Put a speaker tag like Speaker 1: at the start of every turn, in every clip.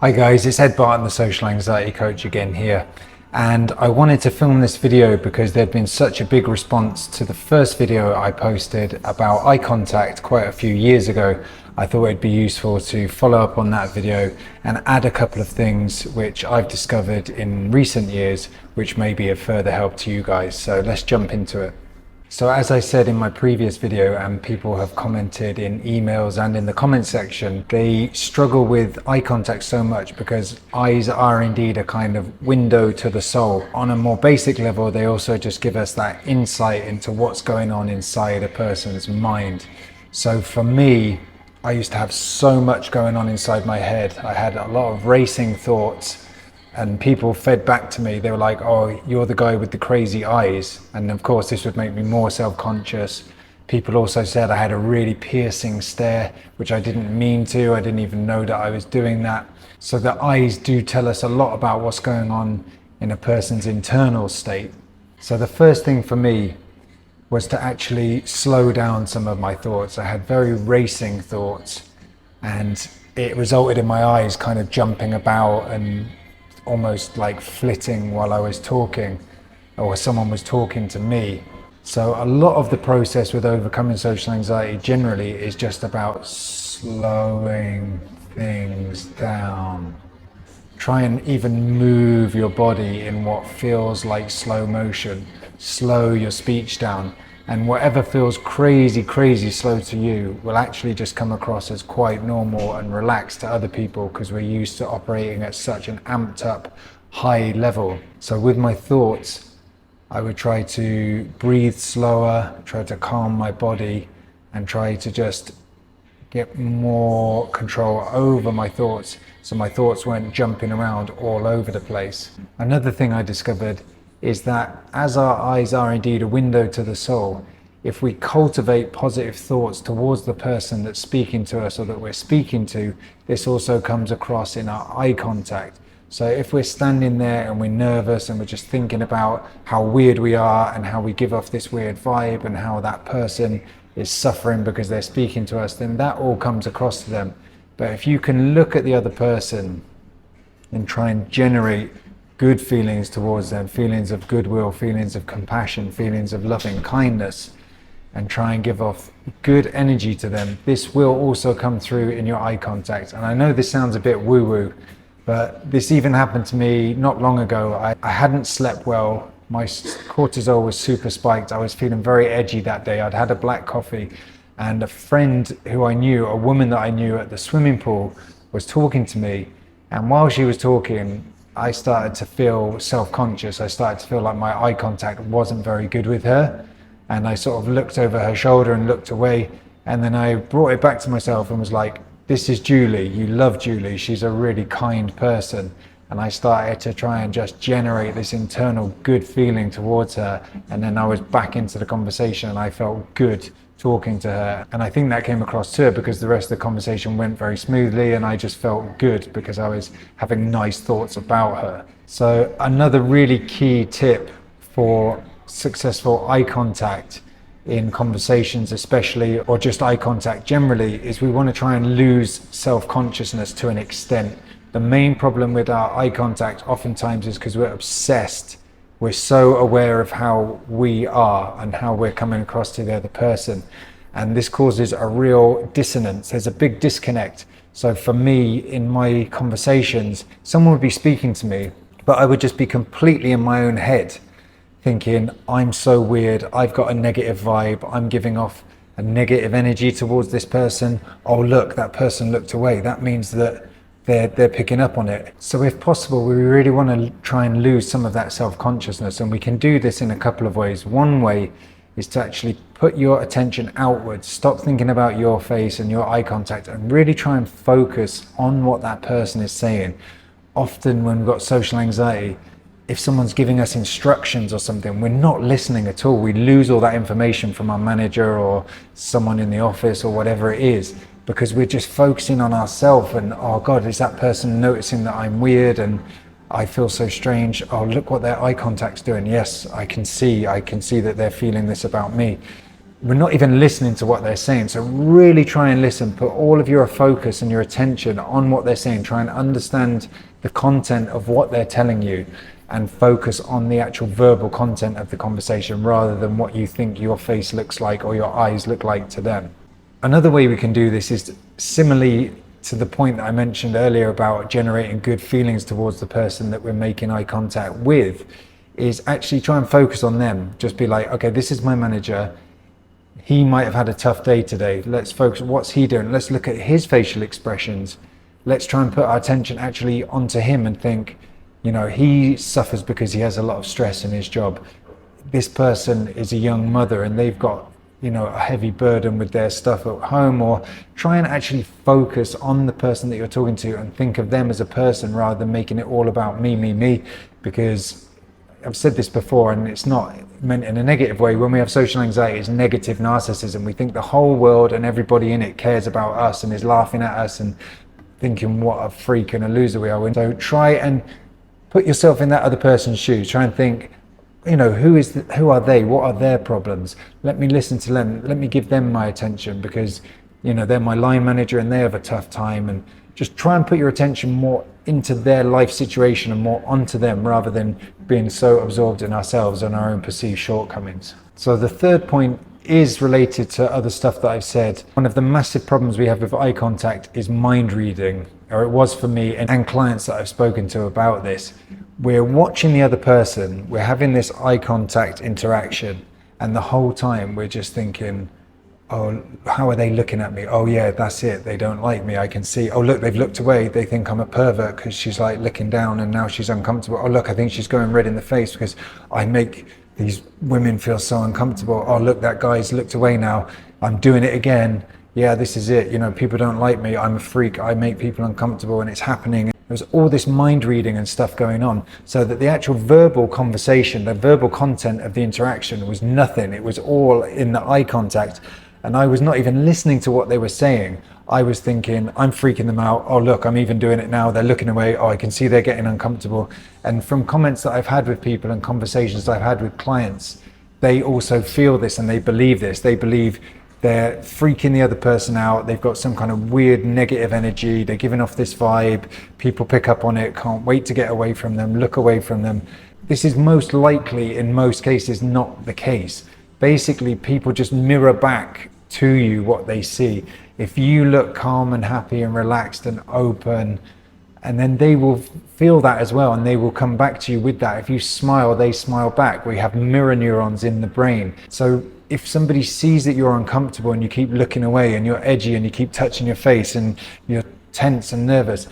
Speaker 1: Hi guys, it's Ed Barton, the social anxiety coach again here. And I wanted to film this video because there'd been such a big response to the first video I posted about eye contact quite a few years ago. I thought it'd be useful to follow up on that video and add a couple of things which I've discovered in recent years which may be of further help to you guys. So let's jump into it. So as I said in my previous video, and people have commented in emails and in the comment section, they struggle with eye contact so much because eyes are indeed a kind of window to the soul. On a more basic level, they also just give us that insight into what's going on inside a person's mind. So for me, I used to have so much going on inside my head. I had a lot of racing thoughts. And people fed back to me, they were like, oh, you're the guy with the crazy eyes. And of course, this would make me more self-conscious. People also said I had a really piercing stare, which I didn't mean to. I didn't even know that I was doing that. So the eyes do tell us a lot about what's going on in a person's internal state. So the first thing for me was to actually slow down some of my thoughts. I had very racing thoughts, and it resulted in my eyes kind of jumping about and almost like flitting while I was talking, or someone was talking to me. So a lot of the process with overcoming social anxiety generally is just about slowing things down. Try and even move your body in what feels like slow motion. Slow your speech down, and whatever feels crazy slow to you will actually just come across as quite normal and relaxed to other people because we're used to operating at such an amped up high level. So with my thoughts, I would try to breathe slower, try to calm my body, and try to just get more control over my thoughts so my thoughts weren't jumping around all over the place. Another thing I discovered is that as our eyes are indeed a window to the soul, if we cultivate positive thoughts towards the person that's speaking to us or that we're speaking to, this also comes across in our eye contact. So if we're standing there and we're nervous and we're just thinking about how weird we are and how we give off this weird vibe and how that person is suffering because they're speaking to us, then that all comes across to them. But if you can look at the other person and try and generate good feelings towards them, feelings of goodwill, feelings of compassion, feelings of loving kindness, and try and give off good energy to them, this will also come through in your eye contact. And I know this sounds a bit woo-woo, but this even happened to me not long ago. I hadn't slept well. My cortisol was super spiked. I was feeling very edgy that day. I'd had a black coffee, and a friend who I knew, a woman that I knew at the swimming pool, was talking to me. And while she was talking, I started to feel self-conscious. I started to feel like my eye contact wasn't very good with her. And I sort of looked over her shoulder and looked away. And then I brought it back to myself and was like, this is Julie. You love Julie. She's a really kind person. And I started to try and just generate this internal good feeling towards her. And then I was back into the conversation and I felt good talking to her. And I think that came across to her because the rest of the conversation went very smoothly and I just felt good because I was having nice thoughts about her. So another really key tip for successful eye contact in conversations especially, or just eye contact generally, is we want to try and lose self-consciousness to an extent. The main problem with our eye contact oftentimes is because we're obsessed. We're so aware of how we are and how we're coming across to the other person. And this causes a real dissonance. There's a big disconnect. So for me, in my conversations, someone would be speaking to me, but I would just be completely in my own head, thinking, I'm so weird. I've got a negative vibe. I'm giving off a negative energy towards this person. Oh, look, that person looked away. That means that they're picking up on it. So if possible, we really want to try and lose some of that self-consciousness, and we can do this in a couple of ways. One way is to actually put your attention outwards, stop thinking about your face and your eye contact, and really try and focus on what that person is saying. Often when we've got social anxiety, if someone's giving us instructions or something, we're not listening at all. We lose all that information from our manager or someone in the office or whatever it is, because we're just focusing on ourselves and, oh God, is that person noticing that I'm weird and I feel so strange? Oh, look what their eye contact's doing. Yes, I can see that they're feeling this about me. we're not even listening to what they're saying. So really try and listen, put all of your focus and your attention on what they're saying, try and understand the content of what they're telling you, and focus on the actual verbal content of the conversation rather than what you think your face looks like or your eyes look like to them. Another way we can do this is similarly to the point that I mentioned earlier about generating good feelings towards the person that we're making eye contact with, is actually try and focus on them. Just be like, okay, this is my manager. He might have had a tough day today. Let's focus, what's he doing? Let's look at his facial expressions. Let's try and put our attention actually onto him and think, you know, he suffers because he has a lot of stress in his job. This person is a young mother and they've got, you know, a heavy burden with their stuff at home. Or try and actually focus on the person that you're talking to and think of them as a person rather than making it all about me, because I've said this before, and it's not meant in a negative way. When we have social anxiety, it's negative narcissism. We think the whole world and everybody in it cares about us and is laughing at us and thinking what a freak and a loser we are. So try and put yourself in that other person's shoes. Try and think, you know, who are they? What are their problems? Let me listen to them. Let me give them my attention because, you know, they're my line manager and they have a tough time. And just try and put your attention more into their life situation and more onto them rather than being so absorbed in ourselves and our own perceived shortcomings. So the third point is related to other stuff that I've said. One of the massive problems we have with eye contact is mind reading, or it was for me and clients that I've spoken to about this. We're watching the other person, we're having this eye contact interaction, and the whole time we're just thinking, oh, how are they looking at me? Oh yeah, that's it, they don't like me, I can see. Oh look, they've looked away, they think I'm a pervert because she's like looking down and now she's uncomfortable. Oh look, I think she's going red in the face because I make these women feel so uncomfortable. Oh look, that guy's looked away now, I'm doing it again. Yeah, this is it, you know, people don't like me, I'm a freak, I make people uncomfortable, and it's happening. There's all this mind reading and stuff going on, so that the actual verbal conversation, the verbal content of the interaction was nothing. It was all in the eye contact. And I was not even listening to what they were saying. I was thinking, I'm freaking them out. Oh, look, I'm even doing it now. They're looking away. Oh, I can see they're getting uncomfortable. And from comments that I've had with people and conversations I've had with clients, they also feel this and they believe this. They believe they're freaking the other person out. They've got some kind of weird negative energy. They're giving off this vibe. People pick up on it, can't wait to get away from them, look away from them. This is most likely, in most cases, not the case. Basically, people just mirror back to you what they see. If you look calm and happy and relaxed and open, and then they will feel that as well, and they will come back to you with that. If you smile, they smile back. We have mirror neurons in the brain. So if somebody sees that you're uncomfortable and you keep looking away and you're edgy and you keep touching your face and you're tense and nervous,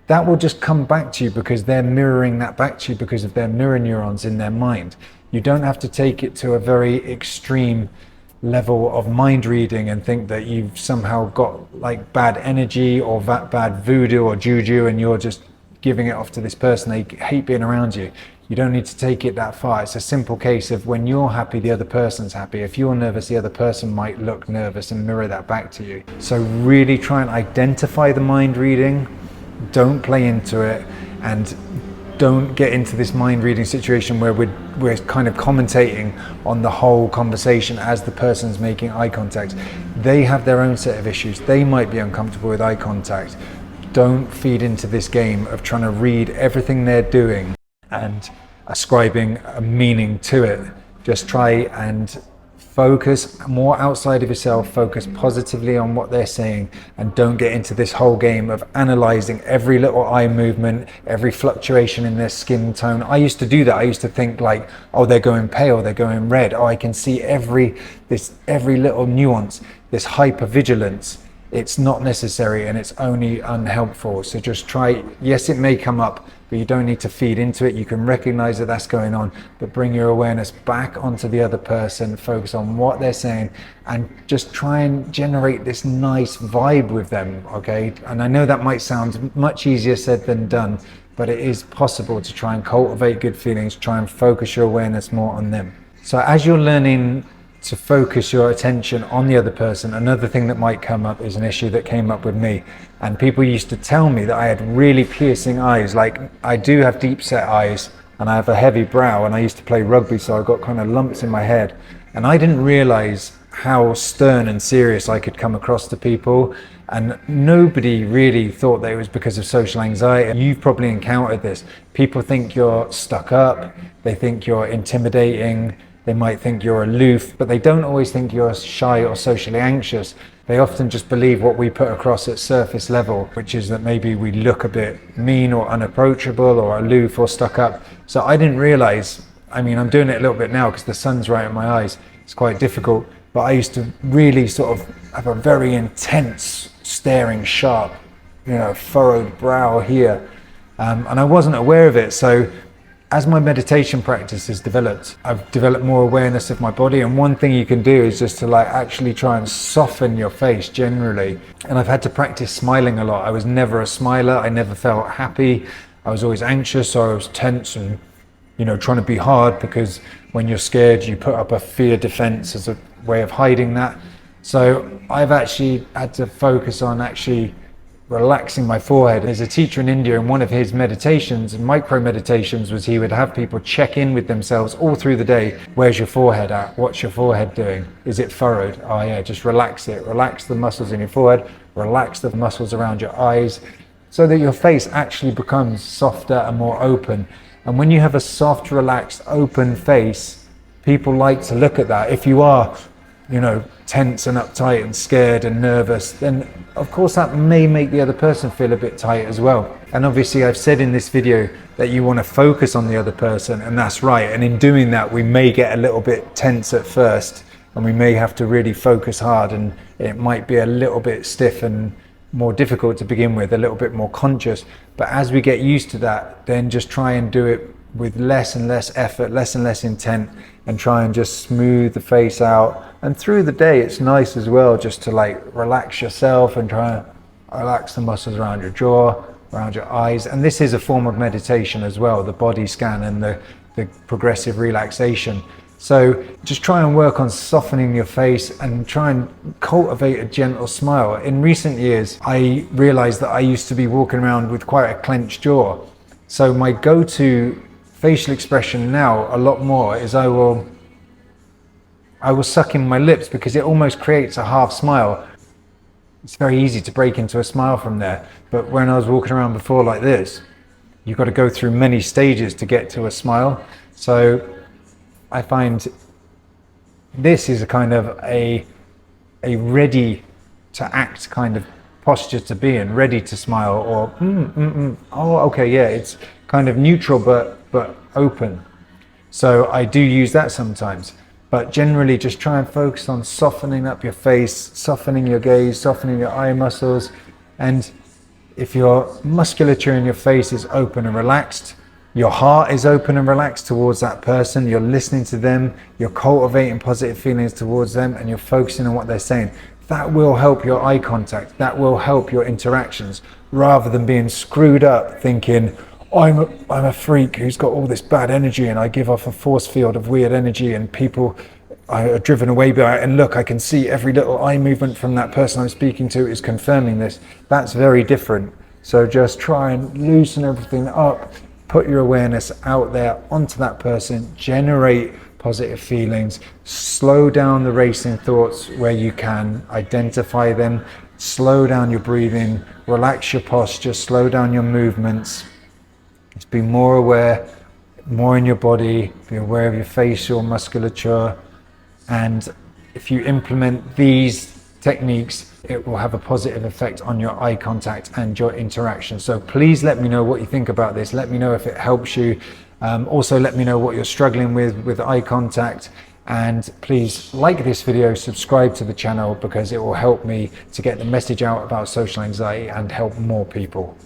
Speaker 1: that will just come back to you because they're mirroring that back to you because of their mirror neurons in their mind. You don't have to take it to a very extreme level of mind reading and think that you've somehow got like bad energy or bad voodoo or juju and you're just giving it off to this person. They hate being around you. You don't need to take it that far. It's a simple case of when you're happy, the other person's happy. If you're nervous, the other person might look nervous and mirror that back to you. So really try and identify the mind reading. Don't play into it, and don't get into this mind reading situation where we're kind of commentating on the whole conversation as the person's making eye contact. They have their own set of issues. They might be uncomfortable with eye contact. Don't feed into this game of trying to read everything they're doing and ascribing a meaning to it. Just try and focus more outside of yourself, focus positively on what they're saying, and don't get into this whole game of analyzing every little eye movement, every fluctuation in their skin tone. I used to do that. I used to think like, oh, they're going pale, they're going red. Oh, I can see every little nuance, this hypervigilance. It's not necessary and it's only unhelpful. So just try, yes, it may come up, but you don't need to feed into it. You can recognize that that's going on, but bring your awareness back onto the other person, focus on what they're saying, and just try and generate this nice vibe with them, okay? And I know that might sound much easier said than done, but it is possible to try and cultivate good feelings, try and focus your awareness more on them. So as you're learning to focus your attention on the other person, another thing that might come up is an issue that came up with me. And people used to tell me that I had really piercing eyes. Like, I do have deep set eyes and I have a heavy brow, and I used to play rugby, so I got kind of lumps in my head. And I didn't realize how stern and serious I could come across to people, and nobody really thought that it was because of social anxiety. You've probably encountered this. People think you're stuck up, they think you're intimidating, they might think you're aloof, but they don't always think you're shy or socially anxious. They often just believe what we put across at surface level, which is that maybe we look a bit mean or unapproachable or aloof or stuck up. So I didn't realize, I mean, I'm doing it a little bit now because the sun's right in my eyes. It's quite difficult, but I used to really sort of have a very intense, staring, sharp, furrowed brow here. And I wasn't aware of it. So as my meditation practice has developed, I've developed more awareness of my body. And one thing you can do is just to actually try and soften your face generally. And I've had to practice smiling a lot. I was never a smiler. I never felt happy. I was always anxious, or I was tense and, trying to be hard, because when you're scared, you put up a fear defense as a way of hiding that. So I've actually had to focus on actually relaxing my forehead. There's a teacher in India, and one of his meditations, micro meditations, was he would have people check in with themselves all through the day. Where's your forehead at? What's your forehead doing? Is it furrowed? Oh yeah, just relax it. Relax the muscles in your forehead, relax the muscles around your eyes, so that your face actually becomes softer and more open. And when you have a soft, relaxed, open face, people like to look at that. If you are tense and uptight and scared and nervous, then of course that may make the other person feel a bit tight as well. And obviously I've said in this video that you want to focus on the other person, and that's right. And in doing that, we may get a little bit tense at first, and we may have to really focus hard, and it might be a little bit stiff and more difficult to begin with, a little bit more conscious. But as we get used to that, then just try and do it with less and less effort, less and less intent, and try and just smooth the face out. And through the day, it's nice as well just to relax yourself and try and relax the muscles around your jaw, around your eyes. And this is a form of meditation as well, the body scan and the progressive relaxation. So just try and work on softening your face and try and cultivate a gentle smile. In recent years, I realized that I used to be walking around with quite a clenched jaw. So my go-to facial expression now a lot more is I will suck in my lips, because it almost creates a half smile. It's very easy to break into a smile from there. But when I was walking around before like this, you've got to go through many stages to get to a smile. So I find this is a kind of a ready to act kind of posture to be in, ready to smile, or oh okay, yeah, it's kind of neutral but open. So I do use that sometimes, but generally just try and focus on softening up your face, softening your gaze, softening your eye muscles. And if your musculature in your face is open and relaxed, your heart is open and relaxed towards that person, you're listening to them, you're cultivating positive feelings towards them, and you're focusing on what they're saying, that will help your eye contact, that will help your interactions, rather than being screwed up thinking, I'm a freak who's got all this bad energy and I give off a force field of weird energy and people are driven away by it, and look, I can see every little eye movement from that person I'm speaking to is confirming this. That's very different. So just try and loosen everything up, put your awareness out there onto that person, generate positive feelings, slow down the racing thoughts where you can, identify them, slow down your breathing, relax your posture, slow down your movements. Just be more aware, more in your body, be aware of your facial musculature. And if you implement these techniques, it will have a positive effect on your eye contact and your interaction. So please let me know what you think about this. Let me know if it helps you. Also let me know what you're struggling with eye contact. And please like this video, subscribe to the channel, because it will help me to get the message out about social anxiety and help more people.